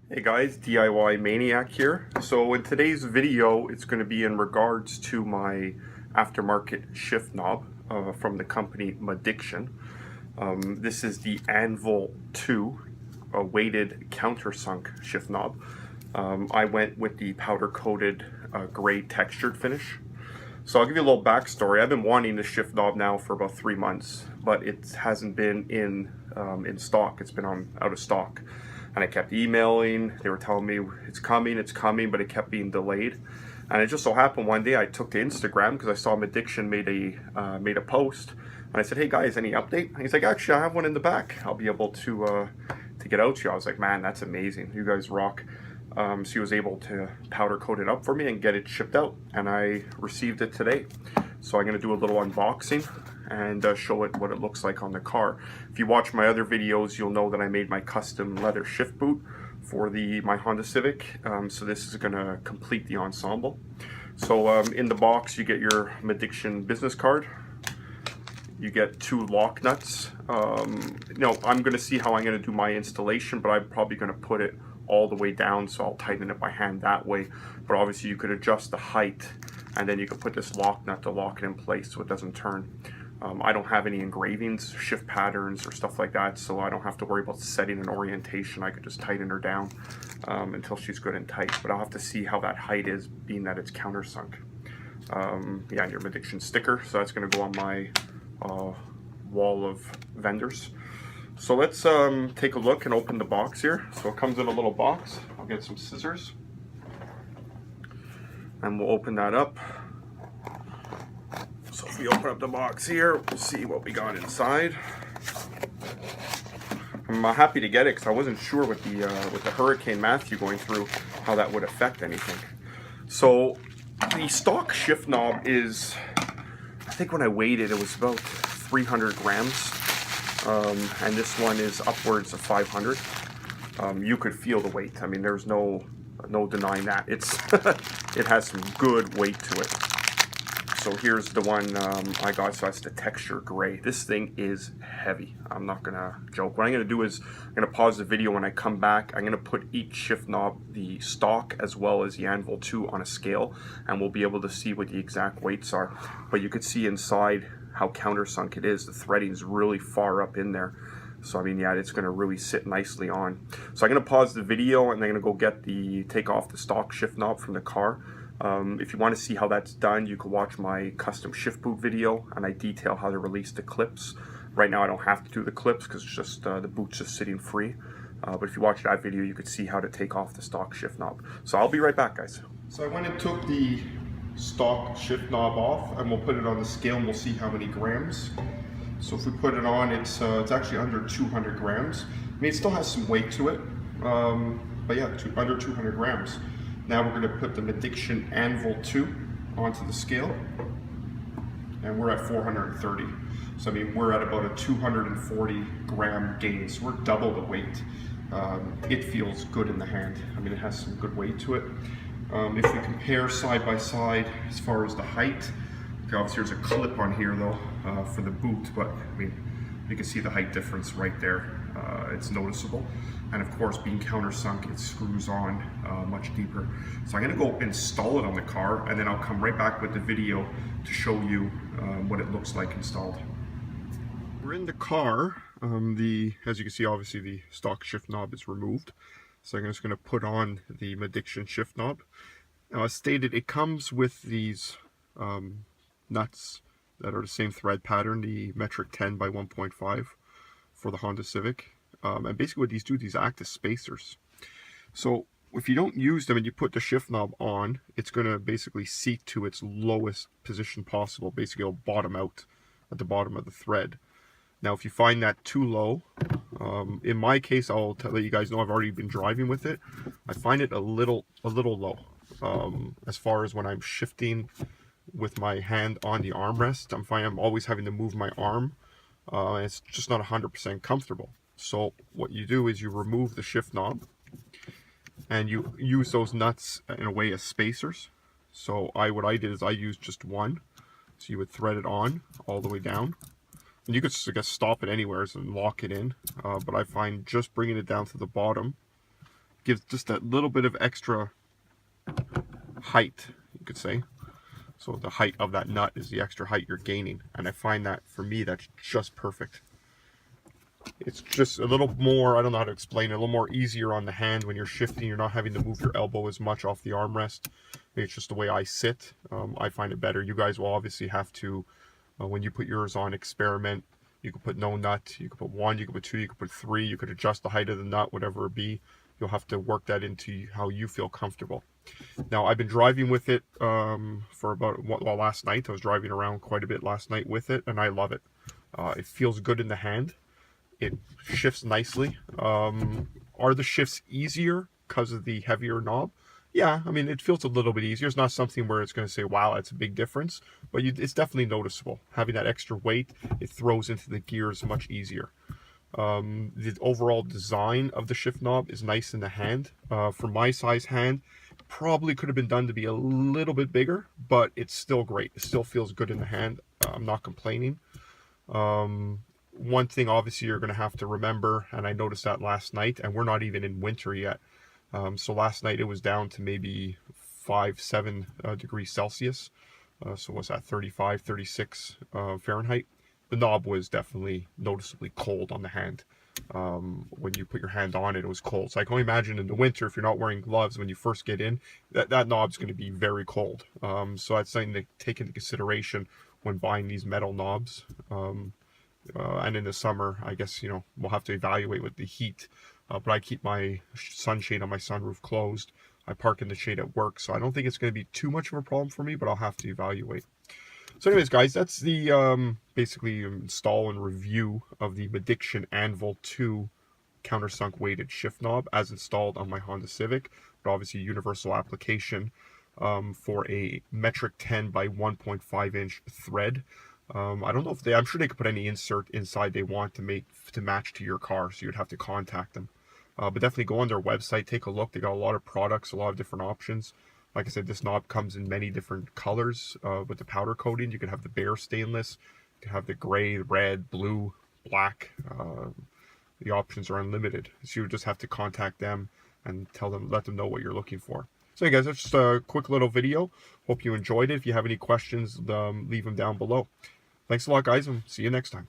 Hey guys, DIY Maniac here. So in today's video, it's going to be in regards to my aftermarket shift knob from the company Moddiction. This is the Anvil 2 weighted countersunk shift knob. I went with the powder coated gray textured finish. So I'll give you a little backstory. I've been wanting this shift knob now for about 3 months, but it hasn't been in stock. It's been out of stock, and I kept emailing. They were telling me it's coming, but it kept being delayed. And it just so happened one day I took to Instagram because I saw Moddiction made a post, and I said, "Hey guys, any update?" And he's like, "Actually, I have one in the back. I'll be able to get out to you." I was like, "Man, that's amazing. You guys rock." So he was able to powder coat it up for me and get it shipped out, and I received it today. So I'm going to do a little unboxing and show it what it looks like on the car. If you watch my other videos, you'll know that I made my custom leather shift boot for my Honda Civic. So this is going to complete the ensemble. So in the box you get your Moddiction business card. You get 2 lock nuts. No, I'm going to see how I'm going to do my installation, but I'm probably going to put it all the way down, so I'll tighten it by hand that way. But obviously you could adjust the height, and then you could put this lock nut to lock it in place so it doesn't turn. I don't have any engravings, shift patterns, or stuff like that, so I don't have to worry about setting an orientation. I could just tighten her down until she's good and tight. But I'll have to see how that height is, being that it's countersunk. Yeah, and your Moddiction sticker, so that's going to go on my wall of vendors. So let's take a look and open the box here. So it comes in a little box. I'll get some scissors and we'll open that up. So if we open up the box here, we'll see what we got inside. I'm happy to get it because I wasn't sure with the Hurricane Matthew going through how that would affect anything. So the stock shift knob is, I think when I weighed it, it was about 300 grams. And this one is upwards of 500. You could feel the weight. I mean, there's no denying that. It has some good weight to it. So here's the one I got. So that's the texture gray. This thing is heavy. I'm not gonna joke. What I'm gonna do is I'm gonna pause the video. When I come back, I'm gonna put each shift knob, the stock as well as the Anvil 2, on a scale, and we'll be able to see what the exact weights are. But you could see inside how countersunk it is. The threading is really far up in there. So I mean, yeah, it's going to really sit nicely on. So I'm going to pause the video and I'm going to go take off the stock shift knob from the car. If you want to see how that's done, you can watch my custom shift boot video, and I detail how to release the clips. Right now I don't have to do the clips because it's just the boot's just sitting free. But if you watch that video, you could see how to take off the stock shift knob. So I'll be right back, guys. So I went and took the stock shift knob off, and we'll put it on the scale and we'll see how many grams. So if we put it on, it's actually under 200 grams. I mean, it still has some weight to it, but yeah, under 200 grams. Now we're going to put the Moddiction Anvil 2 onto the scale, and we're at 430. So I mean, we're at about a 240 gram gain, so we're double the weight. It feels good in the hand. I mean, it has some good weight to it. If we compare side by side as far as the height, obviously there's a clip on here though for the boot, but I mean, you can see the height difference right there. It's noticeable, and of course, being countersunk, it screws on much deeper. So I'm going to go install it on the car, and then I'll come right back with the video to show you what it looks like installed. We're in the car. As you can see, obviously the stock shift knob is removed. So I'm just going to put on the Moddiction shift knob. Now, as stated, it comes with these nuts that are the same thread pattern, the metric 10 by 1.5 for the Honda Civic. And basically what these do, these act as spacers. So if you don't use them and you put the shift knob on, it's going to basically seat to its lowest position possible. Basically it'll bottom out at the bottom of the thread. Now if you find that too low, in my case, I'll let you guys know, I've already been driving with it. I find it a little low. As far as when I'm shifting with my hand on the armrest, I'm finding I'm always having to move my arm. It's just not 100% comfortable. So what you do is you remove the shift knob and you use those nuts in a way as spacers. So what I did is I used just one. So you would thread it on all the way down. And you could just, I guess, stop it anywhere and lock it in. But I find just bringing it down to the bottom gives just that little bit of extra height, you could say. So the height of that nut is the extra height you're gaining. And I find that, for me, that's just perfect. It's just a little more, I don't know how to explain it, a little more easier on the hand when you're shifting. You're not having to move your elbow as much off the armrest. Maybe it's just the way I sit. I find it better. You guys will obviously have to, when you put yours on, experiment. You could put no nut, you could put 1, you could put 2, you could put 3, you could adjust the height of the nut, whatever it be. You'll have to work that into how you feel comfortable. Now, I've been driving with it for about, well, last night. I was driving around quite a bit last night with it, and I love it. It feels good in the hand. It shifts nicely. Are the shifts easier because of the heavier knob? Yeah, I mean, it feels a little bit easier. It's not something where it's going to say, wow, that's a big difference. But it's definitely noticeable. Having that extra weight, it throws into the gears much easier. The overall design of the shift knob is nice in the hand. For my size hand, probably could have been done to be a little bit bigger, but it's still great. It still feels good in the hand. I'm not complaining. One thing obviously you're going to have to remember, and I noticed that last night, and we're not even in winter yet. So last night it was down to maybe 7 degrees Celsius. So what's that, 35, 36 Fahrenheit. The knob was definitely noticeably cold on the hand. When you put your hand on it, it was cold. So I can only imagine in the winter, if you're not wearing gloves when you first get in, that knob's going to be very cold. So that's something to take into consideration when buying these metal knobs. And in the summer, I guess, we'll have to evaluate with the heat. But I keep my sunshade on my sunroof closed. I park in the shade at work, so I don't think it's going to be too much of a problem for me, but I'll have to evaluate. So anyways, guys, that's the basically install and review of the Moddiction Anvil 2 countersunk weighted shift knob as installed on my Honda Civic, but obviously universal application for a metric 10 by 1.5 inch thread. I don't know if I'm sure they could put any insert inside they want to match to your car, so you'd have to contact them. But definitely go on their website, take a look. They got a lot of products, a lot of different options. Like I said, this knob comes in many different colors with the powder coating. You can have the bare stainless, you can have the gray, red, blue, black. The options are unlimited. So you just have to contact them and let them know what you're looking for. So hey guys, that's just a quick little video. Hope you enjoyed it. If you have any questions, leave them down below. Thanks a lot, guys, and see you next time.